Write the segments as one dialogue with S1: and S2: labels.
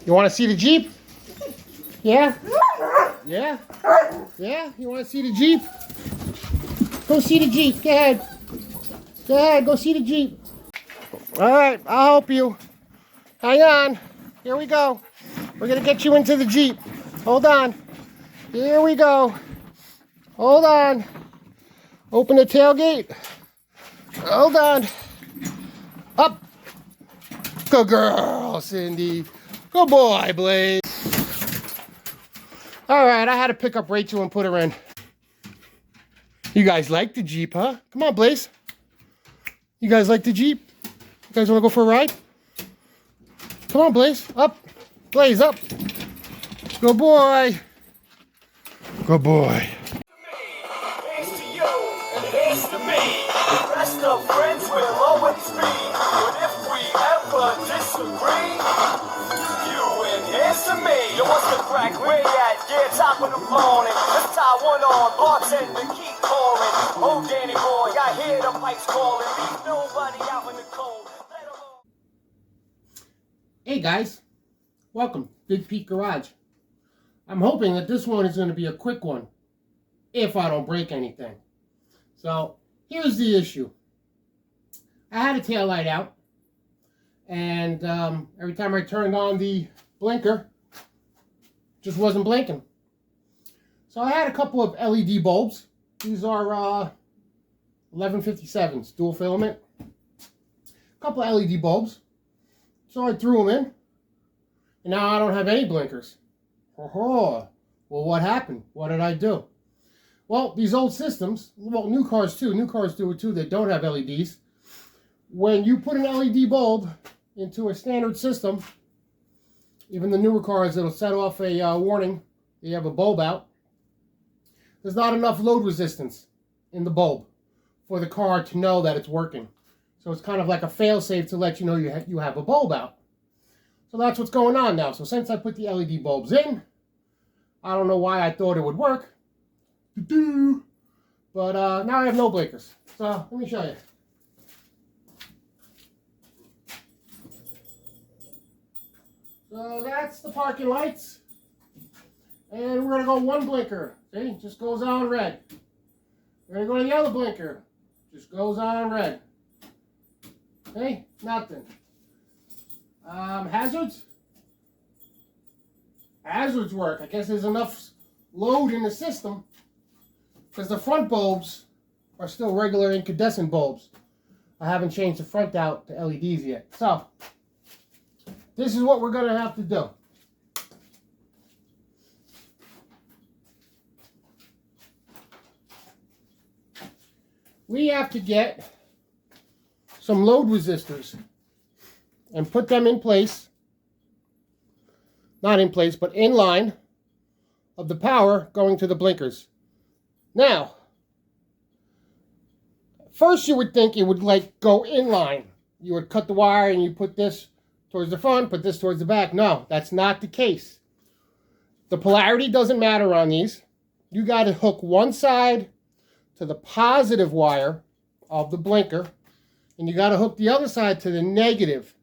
S1: You want to see the Jeep? Yeah? Yeah? Yeah? You want to see the Jeep? Go see the Jeep. Go ahead. Go ahead. Go see the Jeep. All right. I'll help you. Hang on. Here we go. We're going to get you into the Jeep. Hold on. Here we go. Hold on. Open the tailgate. Hold on. Up. Good girl, Cindy. Good boy, Blaze. All right, I had to pick up Rachel and put her in. You guys like the Jeep, huh? Come on, Blaze. You guys like the Jeep? You guys want to go for a ride? Come on, Blaze. Up. Blaze, up. Good boy. Good boy.
S2: Here's to you, and here's to me. Best of friends will always be. But if we ever disagree, you and here's to me. Yo, what's the crack? Where you at? Yeah, top of the morning. Let's tie one on. Bartender, keep pouring. Oh, Danny boy, I hear the pipes calling. Leave nobody out in the cold. Let 'em all.
S1: Hey guys, welcome, Big Pete Garage. I'm hoping that this one is going to be a quick one, if I don't break anything. So, here's the issue. I had a taillight out, and every time I turned on the blinker, just wasn't blinking. So I had a couple of LED bulbs. These are 1157s, dual filament. A couple of LED bulbs. So I threw them in, and now I don't have any blinkers. Oh, well, what happened? What did I do? Well, these old systems, well, new cars too. New cars do it too. They don't have LEDs. When you put an LED bulb into a standard system, even the newer cars, it'll set off a warning that you have a bulb out. There's not enough load resistance in the bulb for the car to know that it's working. So it's kind of like a fail-safe to let you know you have a bulb out. So that's what's going on now. So since I put the LED bulbs in, I don't know why I thought it would work. But now I have no blinkers. So let me show you. So that's the parking lights. And we're going to go one blinker. See, just goes on red. We're going to go to the other blinker. Just goes on red. Okay, nothing. Hazards? Hazards work. I guess there's enough load in the system because the front bulbs are still regular incandescent bulbs. I haven't changed the front out to LEDs yet. So, this is what we're going to have to do. We have to get some load resistors and put them in place, not in place, but in line of the power going to the blinkers. Now, first you would think it would like go in line. You would cut the wire and you put this towards the front, put this towards the back. No, that's not the case. The polarity doesn't matter on these. You got to hook one side to the positive wire of the blinker, and you got to hook the other side to the negative.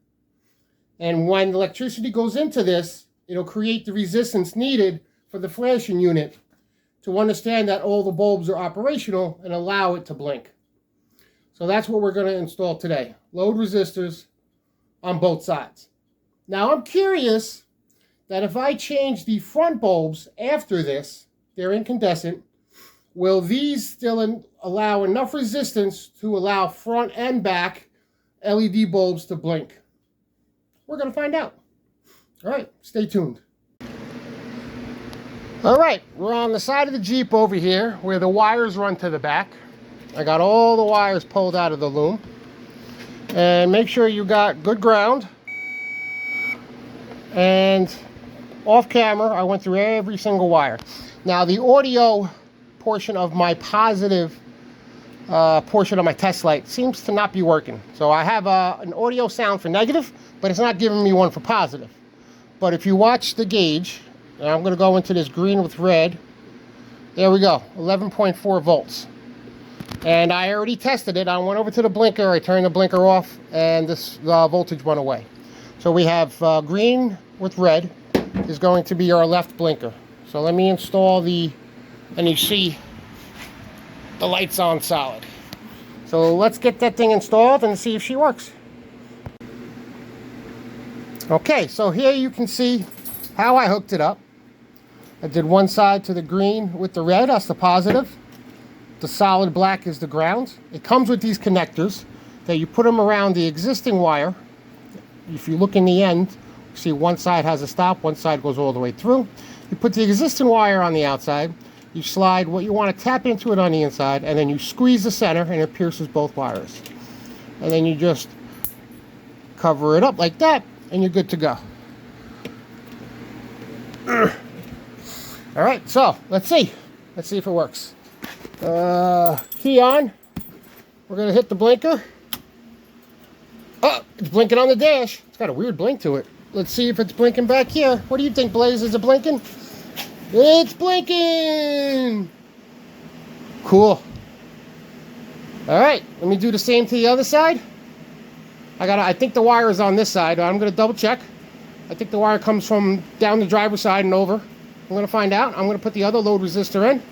S1: And when the electricity goes into this, it'll create the resistance needed for the flashing unit to understand that all the bulbs are operational and allow it to blink. So that's what we're going to install today. Load resistors on both sides. Now I'm curious that if I change the front bulbs after this, they're incandescent, will these still allow enough resistance to allow front and back LED bulbs to blink? We're going to find out. All right, stay tuned. All right, we're on the side of the Jeep over here where the wires run to the back. I got all the wires pulled out of the loom. And make sure you got good ground. And off camera, I went through every single wire. Now, the audio portion of my positive portion of my test light seems to not be working. So I have an audio sound for negative, but it's not giving me one for positive. But if you watch the gauge, and I'm going to go into this green with red, there we go, 11.4 volts. And I already tested it. I went over to the blinker, I turned the blinker off, and this voltage went away. So we have green with red is going to be our left blinker. So let me install the, and you see the light's on solid. So let's get that thing installed and see if she works. Okay, so here you can see how I hooked it up. I did one side to the green with the red, that's the positive. The solid black is the ground. It comes with these connectors that you put them around the existing wire. If you look in the end, you see one side has a stop, one side goes all the way through. You put the existing wire on the outside, you slide what you want to tap into it on the inside, and then you squeeze the center and it pierces both wires. And then you just cover it up like that, and you're good to go. All right, so let's see if it works. Key on. We're gonna hit the blinker. Oh, it's blinking on the dash. It's got a weird blink to it. Let's see if it's blinking back here. What do you think, Blaze? Is it blinking? It's blinking. Cool. All right, let me do the same to the other side. I think the wire is on this side. I'm gonna double check. I think the wire comes from down the driver's side and over. I'm gonna find out. I'm gonna put the other load resistor in,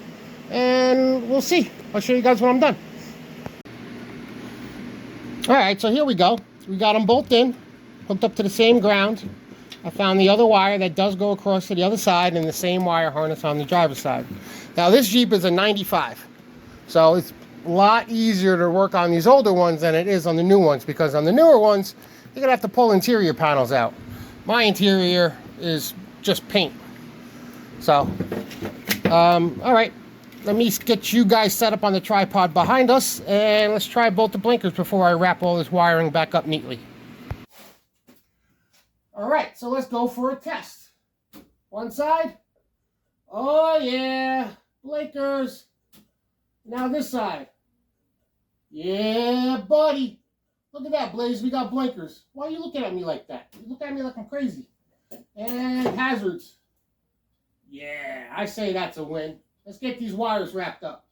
S1: and we'll see. I'll show you guys when I'm done. All right, so here we go. We got them both in, hooked up to the same ground. I found the other wire that does go across to the other side and the same wire harness on the driver's side. Now this Jeep is a 95, so it's a lot easier to work on these older ones than it is on the new ones, because on the newer ones, you're gonna have to pull interior panels out. My interior is just paint. So, all right, let me get you guys set up on the tripod behind us, and let's try both the blinkers before I wrap all this wiring back up neatly. All right, so let's go for a test. One side. Oh yeah, blinkers. Now this side. Yeah, buddy. Look at that, Blaze, we got blinkers. Why are you looking at me like that? You look at me like I'm crazy. And hazards. Yeah, I say that's a win. Let's get these wires wrapped up.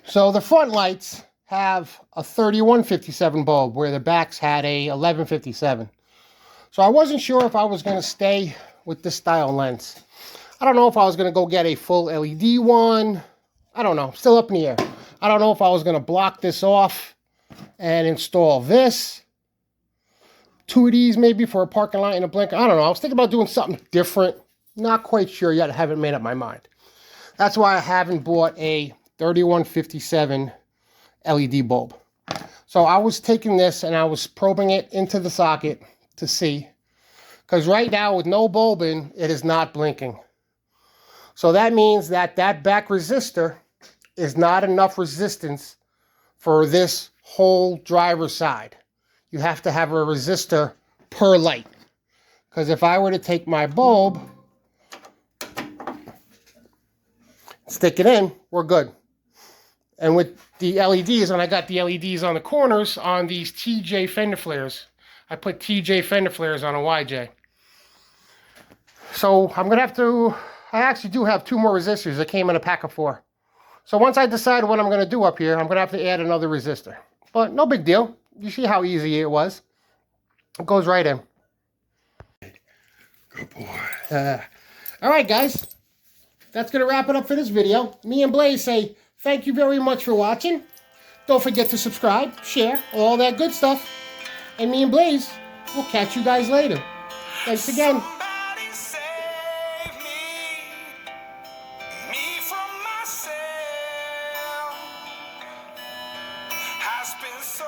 S1: So the front lights have a 3157 bulb where the backs had a 1157. So I wasn't sure if I was going to stay with this style lens. I don't know if I was going to go get a full LED one. I don't know. Still up in the air. I don't know if I was going to block this off and install this. Two of these maybe for a parking light and a blinker. I don't know. I was thinking about doing something different. Not quite sure yet. I haven't made up my mind. That's why I haven't bought a 3157 LED bulb. So I was taking this and I was probing it into the socket to see. Because right now with no bulb in, it is not blinking. So that means that that back resistor is not enough resistance for this whole driver's side. You have to have a resistor per light. Because if I were to take my bulb, stick it in, we're good. And with the LEDs, when I got the LEDs on the corners on these TJ fender flares, I put TJ fender flares on a YJ. So I'm going to have to, I actually do have two more resistors that came in a pack of 4. So once I decide what I'm going to do up here, I'm going to have to add another resistor. But no big deal. You see how easy it was. It goes right in. Good boy. All right, guys. That's going to wrap it up for this video. Me and Blaze say thank you very much for watching. Don't forget to subscribe, share, all that good stuff. And me and Blaze will catch you guys later. Thanks again.
S2: Somebody save me from myself. Has been so